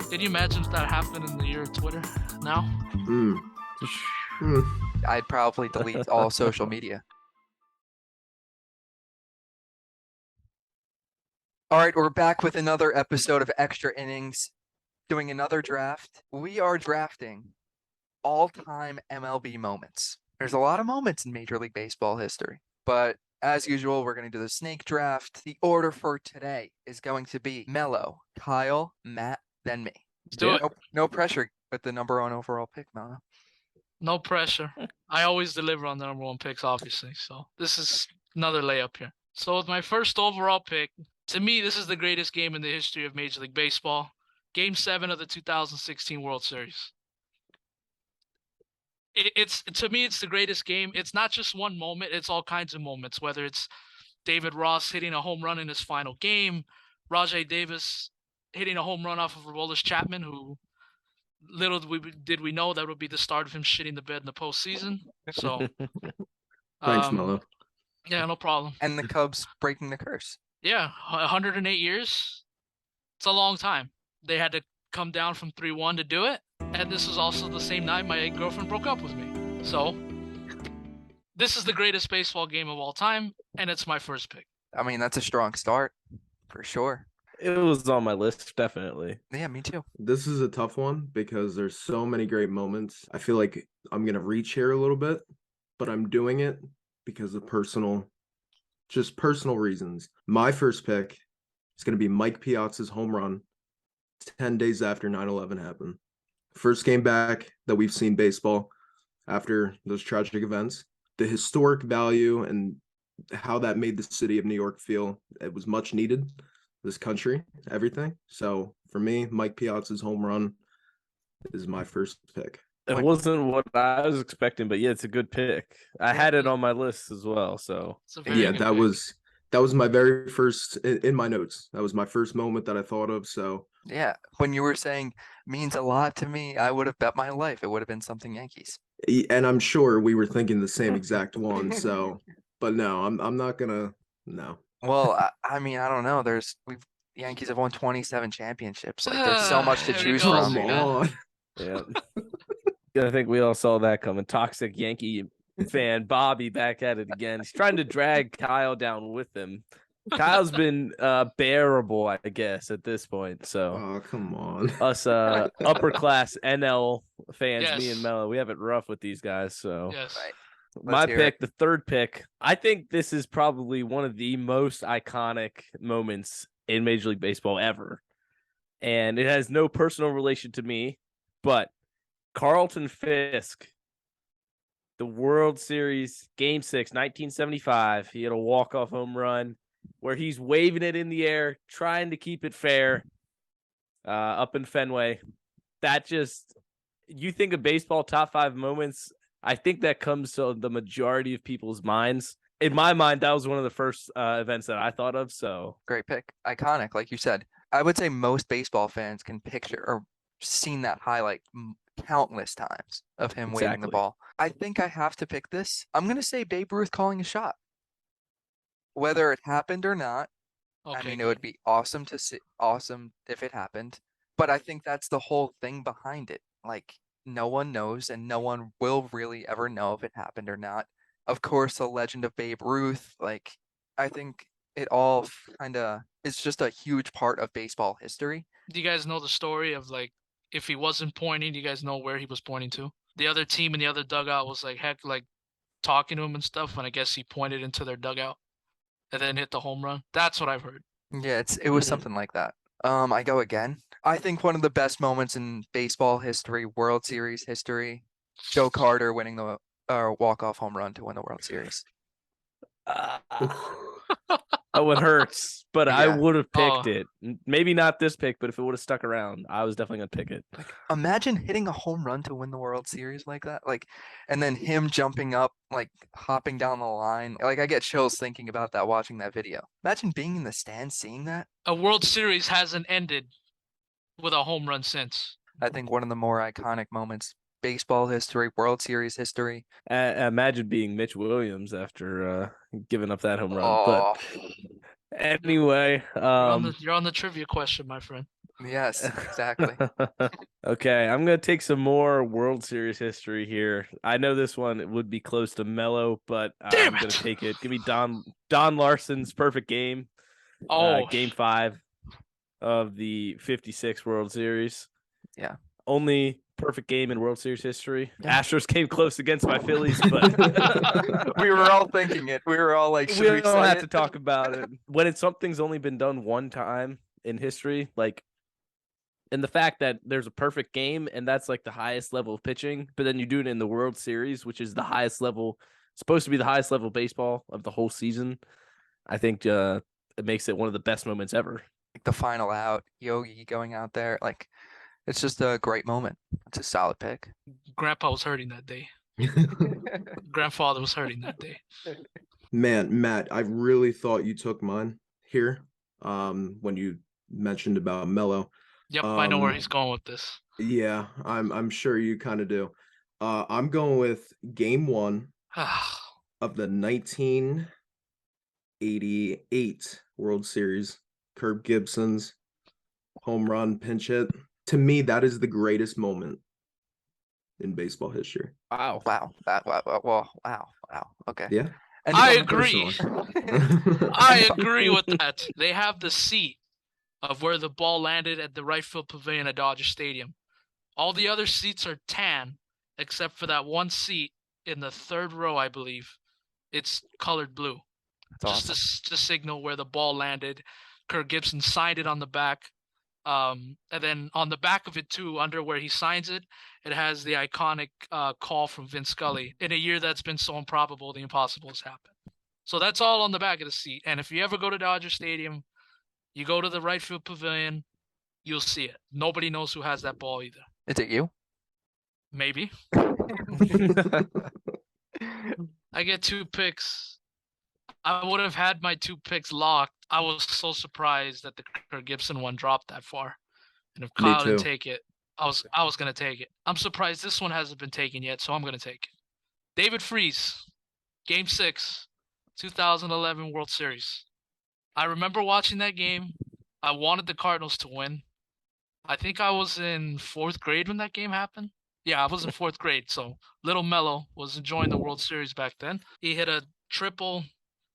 Can you imagine if that happened in the year of Twitter now? Mm. Mm. I'd probably delete all social media. All right, we're back with another episode of Extra Innings, doing another draft. We are drafting all-time MLB moments. There's a lot of moments in Major League Baseball history, but as usual, we're going to do the snake draft. The order for today is going to be Mello, Kyle, Matt, then me. Let's do it. No pressure with the number one overall pick, Mello. No pressure. I always deliver on the number one picks, obviously. So this is another layup here. So with my first overall pick, to me, this is the greatest game in the history of Major League Baseball. Game 7 of the 2016 World Series. It's to me, it's the greatest game. It's not just one moment. It's all kinds of moments, whether it's David Ross hitting a home run in his final game, Rajai Davis hitting a home run off of Aroldis Chapman, who little did we know that would be the start of him shitting the bed in the postseason. So, Thanks, Mello. Yeah, no problem. And the Cubs breaking the curse. Yeah, 108 years. It's a long time. They had to come down from 3-1 to do it. And this was also the same night my girlfriend broke up with me. So, this is the greatest baseball game of all time, and it's my first pick. I mean, that's a strong start, for sure. It was on my list, definitely. Yeah, me too. This is a tough one because there's so many great moments. I feel like I'm going to reach here a little bit, but I'm doing it because of personal reasons. My first pick is going to be Mike Piazza's home run 10 days after 9/11 happened. First game back that we've seen baseball after those tragic events. The historic value and how that made the city of New York feel, it was much needed. This country, everything. So for me, Mike Piazza's home run is my first pick. It wasn't what I was expecting, but yeah, it's a good pick. I had it on my list as well. So yeah, that was my very first in my notes. That was my first moment that I thought of. So yeah, when you were saying means a lot to me, I would have bet my life it would have been something Yankees. And I'm sure we were thinking the same exact one. So, but no, I'm not gonna. No. Well, I mean, I don't know. Yankees have won 27 championships. Like, there's so much to choose from. Come on. Yeah. I think we all saw that coming. Toxic Yankee fan Bobby back at it again. He's trying to drag Kyle down with him. Kyle's been bearable, I guess, at this point. So, oh, come on. Us upper class NL fans, yes. Me and Mello, we have it rough with these guys. So, yes. Right. My pick, the third pick, I think this is probably one of the most iconic moments in Major League Baseball ever. And it has no personal relation to me, but Carlton Fisk, the World Series, Game 6, 1975. He had a walk-off home run where he's waving it in the air, trying to keep it fair up in Fenway. That just, you think of baseball top 5 moments, I think that comes to the majority of people's minds. In my mind, that was one of the first events that I thought of. So great pick. Iconic, like you said. I would say most baseball fans can picture or seen that highlight countless times of him waving the ball. I think I have to pick this. I'm going to say Babe Ruth calling a shot. Whether it happened or not, okay. I mean, it would be awesome to see, awesome if it happened. But I think that's the whole thing behind it. Like, no one knows, and no one will really ever know if it happened or not. Of course, the legend of Babe Ruth, like, I think it all kind of is just a huge part of baseball history. Do you guys know the story of, like, if he wasn't pointing, do you guys know where he was pointing to? The other team in the other dugout was, like, heck, like, talking to him and stuff, and I guess he pointed into their dugout and then hit the home run. That's what I've heard. Yeah, it was something like that. I go again. I think one of the best moments in baseball history, World Series history, Joe Carter winning the walk-off home run to win the World Series. That one hurts, but yeah. I would have picked it. Maybe not this pick, but if it would have stuck around, I was definitely going to pick it. Like, imagine hitting a home run to win the World Series like that. Like, and then him jumping up, like hopping down the line. Like, I get chills thinking about that, watching that video. Imagine being in the stands, seeing that. A World Series hasn't ended with a home run since. I think one of the more iconic moments, baseball history, World Series history. Imagine being Mitch Williams after giving up that home run. But anyway, you're on the trivia question, my friend. Yes, exactly. Okay, I'm gonna take some more World Series history here. I know this one would be close to Melo, but Damn I'm gonna it! take it. Give me Don Larson's perfect game, Oh, game 5 of the '56 World Series. Yeah. Only perfect game in World Series history. Yeah. Astros came close against my Phillies, but We were all thinking it. We were all like, should we we don't say have it? to talk about it. When something's only been done one time in history, like, and the fact that there's a perfect game and that's like the highest level of pitching, but then you do it in the World Series, which is the highest level, supposed to be the highest level of baseball of the whole season. I think it makes it one of the best moments ever. Like the final out, Yogi going out there, like it's just a great moment. It's a solid pick. Grandpa was hurting that day. Grandfather was hurting that day. Man, Matt, I really thought you took mine here. When you mentioned about Mello. Yep, I know where he's going with this. Yeah, I'm sure you kind of do. I'm going with game 1 of the 1988 World Series. Kirk Gibson's home run pinch hit. To me, that is the greatest moment in baseball history. Wow. Wow. Wow. Okay. Yeah. And I Something agree. personal. I agree with that. They have the seat of where the ball landed at the right field pavilion at Dodger Stadium. All the other seats are tan, except for that one seat in the third row, I believe. It's colored blue. That's Just awesome. to signal where the ball landed. Kirk Gibson signed it on the back. And then on the back of it too, under where he signs it, it has the iconic call from Vince Scully. In a year that's been so improbable, the impossible has happened. So that's all on the back of the seat. And if you ever go to Dodger Stadium, you go to the right field pavilion, you'll see it. Nobody knows who has that ball either. Is it you? Maybe. I get 2 picks. I would have had my 2 picks locked. I was so surprised that the Kirk Gibson one dropped that far. And if Me Kyle didn't too. take it, I was gonna take it. I'm surprised this one hasn't been taken yet, so I'm gonna take it. David Freese, Game 6, 2011 World Series. I remember watching that game. I wanted the Cardinals to win. I think I was in 4th grade when that game happened. Yeah, I was in 4th grade, so little Mello was enjoying the World Series back then. He hit a triple,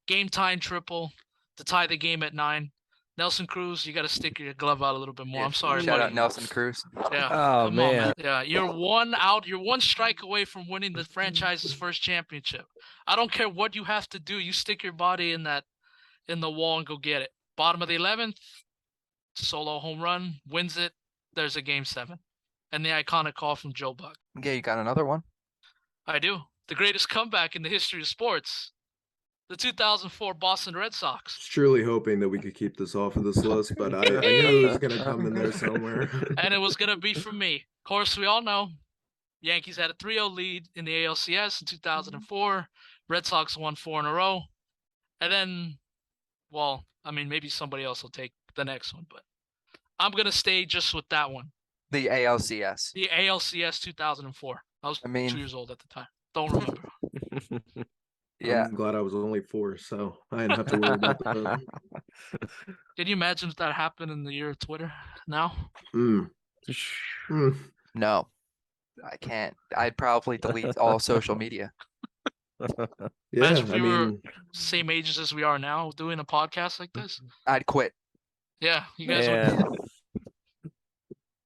game-tying triple to tie the game at 9. Nelson Cruz, you got to stick your glove out a little bit more. I'm sorry, Shout out buddy. Nelson Cruz. Yeah, Oh, come on, man. man. Yeah, you're one out. You're one strike away from winning the franchise's first championship. I don't care what you have to do. You stick your body in the wall and go get it. Bottom of the 11th, solo home run, wins it. There's a game 7. And the iconic call from Joe Buck. Yeah, you got another one? I do. The greatest comeback in the history of sports. The 2004 Boston Red Sox. Was truly hoping that we could keep this off of this list, but I knew it was going to come in there somewhere. And it was going to be from me. Of course, we all know Yankees had a 3-0 lead in the ALCS in 2004. Red Sox won 4 in a row. And then, well, I mean, maybe somebody else will take the next one, but I'm going to stay just with that one. The ALCS. The ALCS 2004. I was 2 years old at the time. Don't remember. Yeah. I'm glad I was only 4, so I didn't have to worry about that. Can you imagine if that happened in the year of Twitter now? No, I can't. I'd probably delete all social media. Yeah, Imagine if I we were mean, same ages as we are now doing a podcast like this. I'd quit. Yeah, you guys Yeah. would.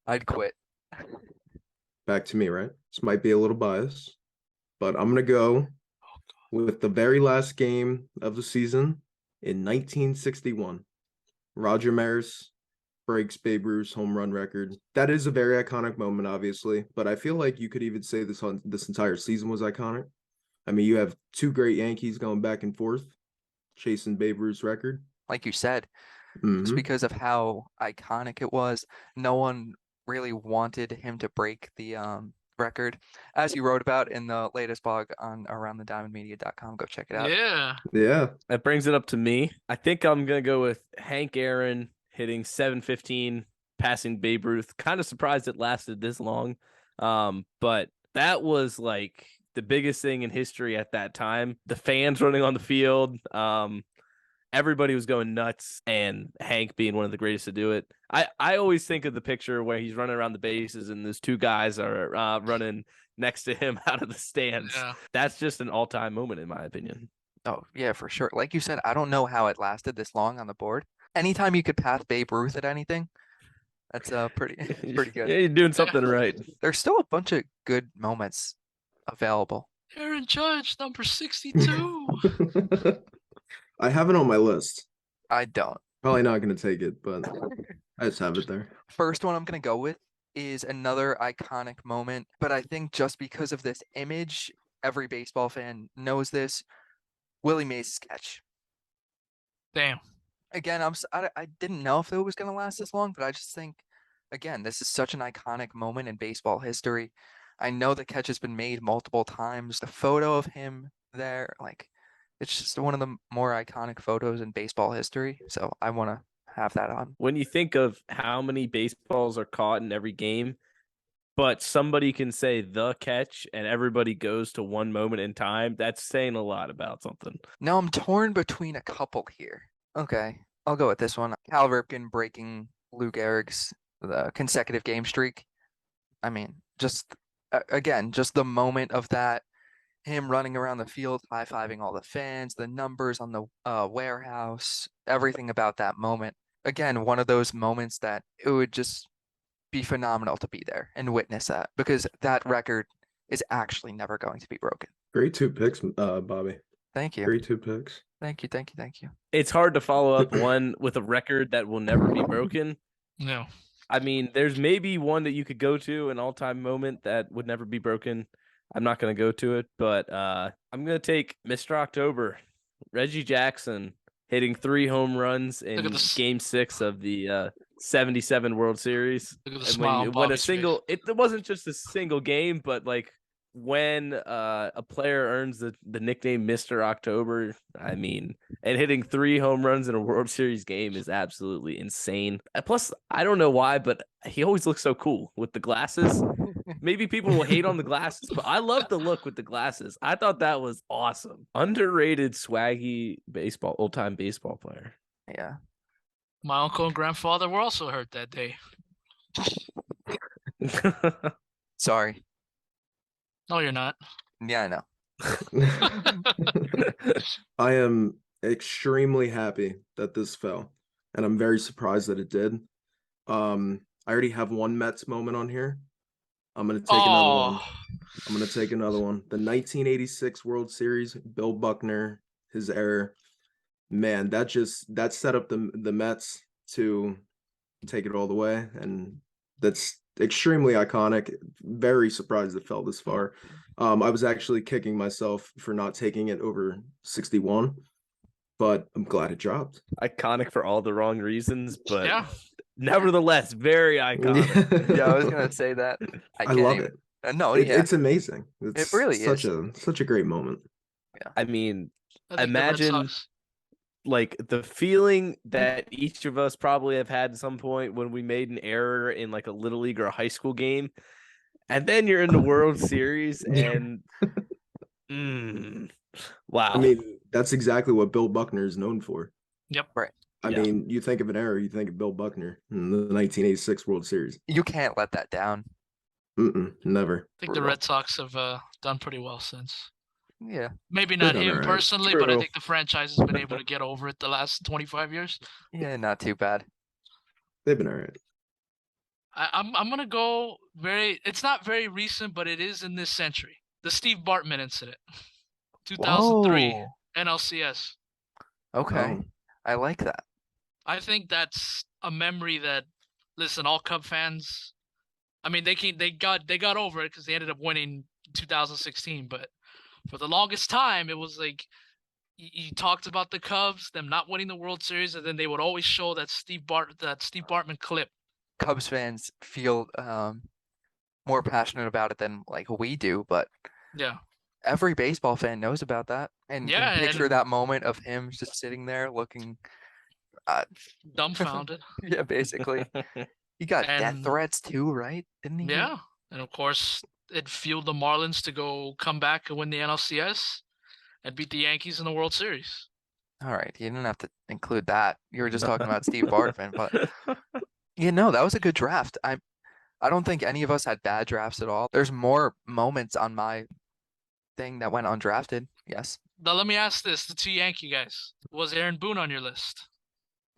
I'd quit. back to me, right? This might be a little biased, but I'm going to go with the very last game of the season in 1961. Roger Maris breaks Babe Ruth's home run record. That is a very iconic moment, obviously, but I feel like you could even say this entire season was iconic. I mean, you have 2 great Yankees going back and forth, chasing Babe Ruth's record. Like you said, Mhm. just because of how iconic it was, no one really wanted him to break the record, as you wrote about in the latest blog on aroundthediamondmedia.com. Go check it out. Yeah. Yeah. That brings it up to me. I think I'm going to go with Hank Aaron hitting 715, passing Babe Ruth. Kind of surprised it lasted this long. But that was like the biggest thing in history at that time. The fans running on the field. everybody was going nuts, and Hank being one of the greatest to do it. I always think of the picture where he's running around the bases and those two guys are running next to him out of the stands. Yeah. That's just an all-time moment, in my opinion. Oh, yeah, for sure. Like you said, I don't know how it lasted this long on the board. Anytime you could pass Babe Ruth at anything, that's pretty pretty good. Yeah, you're doing something right. There's still a bunch of good moments available. Aaron Judge, number 62. I have it on my list. I don't. Probably not going to take it, but I just have it there. First one I'm going to go with is another iconic moment, but I think just because of this image, every baseball fan knows this. Willie Mays' catch. Damn. Again, I didn't know if it was going to last this long, but I just think, again, this is such an iconic moment in baseball history. I know the catch has been made multiple times. The photo of him there, like, it's just one of the more iconic photos in baseball history. So I want to have that on. When you think of how many baseballs are caught in every game, but somebody can say the catch and everybody goes to one moment in time, that's saying a lot about something. Now I'm torn between a couple here. Okay, I'll go with this one. Cal Ripken breaking Lou Gehrig's consecutive game streak. I mean, just again, just the moment of that, him running around the field, high-fiving all the fans, the numbers on the warehouse, everything about that moment. Again, one of those moments that it would just be phenomenal to be there and witness that, because that record is actually never going to be broken. Great 2 picks, Bobby. Thank you. Great 2 picks. Thank you. Thank you. Thank you. It's hard to follow up one with a record that will never be broken. No. I mean, there's maybe one that you could go to, an all-time moment that would never be broken. I'm not going to go to it, but I'm going to take Mr. October, Reggie Jackson, hitting 3 home runs in Game 6 of the 77 World Series. Look at the smile on Bobby's face. It wasn't just a single game, but like when a player earns the nickname Mr. October, I mean, and hitting 3 home runs in a World Series game is absolutely insane. Plus, I don't know why, but he always looks so cool with the glasses. Maybe people will hate on the glasses, but I love the look with the glasses. I thought that was awesome. Underrated, swaggy old-time baseball player. Yeah. My uncle and grandfather were also hurt that day. Sorry. No, you're not. Yeah, I know. I am extremely happy that this fell, and I'm very surprised that it did. I already have one Mets moment on here. I'm going to take another one. The 1986 World Series, Bill Buckner, his error. Man, that set up the Mets to take it all the way, and that's extremely iconic. Very surprised it fell this far. I was actually kicking myself for not taking it over 61, but I'm glad it dropped. Iconic for all the wrong reasons, but Yeah. Nevertheless, very iconic. Yeah, I was gonna say that. I love it. No, it's amazing. It really is such a great moment. Yeah. I mean, I think imagine like the feeling that each of us probably have had at some point when we made an error in like a little league or a high school game, and then you're in the World Series and wow. I mean, that's exactly what Bill Buckner is known for. Yep. Right. I mean, you think of an error, you think of Bill Buckner in the 1986 World Series. You can't let that down. Never. I think the Red Sox have done pretty well since. Yeah. Maybe not him right. personally, True. but I think the franchise has been able to get over it the last 25 years. Yeah, not too bad. They've been all right. I'm gonna go it's not very recent, but it is in this century. The Steve Bartman incident. 2003 Whoa. NLCS. Okay. Oh. I like that. I think that's a memory that, listen, all Cub fans, I mean, they got over it because they ended up winning 2016. But for the longest time, it was like you talked about the Cubs, them not winning the World Series, and then they would always show that Steve Bartman clip. Cubs fans feel more passionate about it than like we do, but yeah, every baseball fan knows about that and can picture that moment of him just sitting there looking dumbfounded. Yeah, basically. He got death threats too, right? Didn't he? Yeah, and of course it fueled the Marlins to come back and win the NLCS and beat the Yankees in the World Series. All right, you didn't have to include that. You were just talking about Steve Bartman, but that was a good draft. I don't think any of us had bad drafts at all. There's more moments on my thing that went undrafted. Yes. Now let me ask this: the two Yankee guys, was Aaron Boone on your list?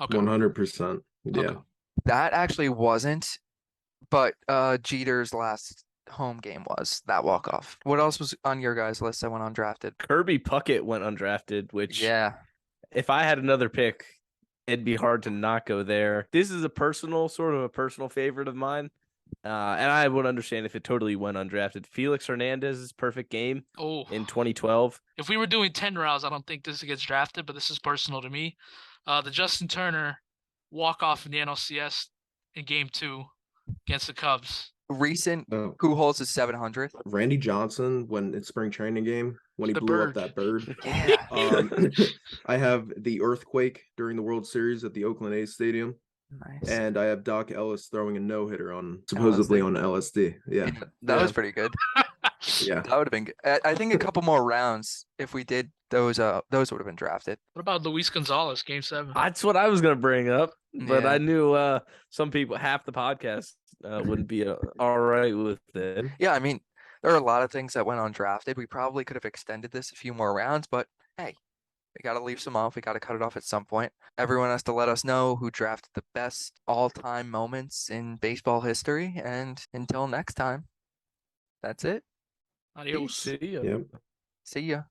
Okay. 100%. Yeah. Okay. That actually wasn't, but Jeter's last home game was that walk-off. What else was on your guys' list that went undrafted? Kirby Puckett went undrafted, which Yeah. if I had another pick, it'd be hard to not go there. This is a personal favorite of mine. And I would understand if it totally went undrafted. Felix Hernandez's perfect game in 2012. If we were doing 10 rounds, I don't think this gets drafted, but this is personal to me. The Justin Turner walk-off in the NLCS in Game 2 against the Cubs. Recent, who holds his 700th? Randy Johnson when in spring training game when he The blew bird. up that bird. Yeah. I have the earthquake during the World Series at the Oakland A's stadium, Nice. and I have Doc Ellis throwing a no-hitter on supposedly on LSD. Yeah, That was pretty good. yeah. That would have been good. I think a couple more rounds, if we did those would have been drafted. What about Luis Gonzalez, Game 7? That's what I was going to bring up, but Yeah. I knew some people, half the podcast wouldn't be all right with it. Yeah, I mean, there are a lot of things that went undrafted. We probably could have extended this a few more rounds, but hey, we got to leave some off. We got to cut it off at some point. Everyone has to let us know who drafted the best all-time moments in baseball history. And until next time, that's it. Adios. See ya. Yep. See ya.